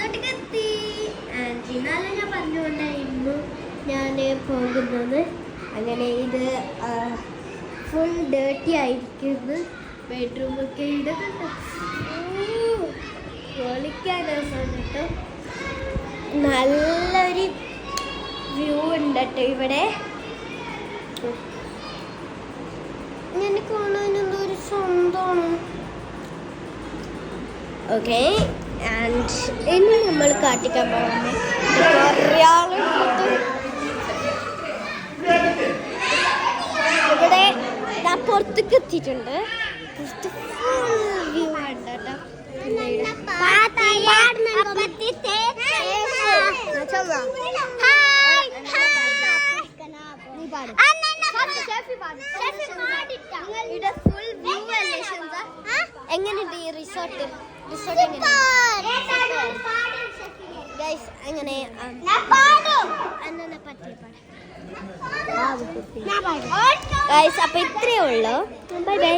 റിസോർട്ടിൽ എത്തി. ഇന്നലെ ഞാൻ പറഞ്ഞുകൊണ്ടായിരുന്നു ഞാൻ പോകുന്നത്. അങ്ങനെ ഇത് ഫുൾ ഡേർട്ടി ആയിരിക്കുന്നു. ബെഡ്റൂമൊക്കെ ഇതൊക്കെ വിളിക്കാൻ രസം കേട്ടോ. നല്ലൊരു വ്യൂ ഉണ്ട് കേട്ടോ ഇവിടെ. ഞാൻ കാണാനെന്തോ ഒരു സ്വന്തമാണ്. ഓക്കെ, ആൻഡ് ഇനി നമ്മൾ കാട്ടിക്കാൻ പോകുന്നത് കുറേ ആളുണ്ട് ഇവിടെ. ഞാൻ പുറത്തേക്ക് എത്തിയിട്ടുണ്ട്. ഫുൾ വ്യൂ ഉണ്ട് കേട്ടോ. എങ്ങനെയുണ്ട് ഈ റിസോർട്ട്? ഗൈസ് അങ്ങനെ ഗൈസ്, അപ്പൊ ഇത്രയേ ഉള്ളൂ. Bye bye.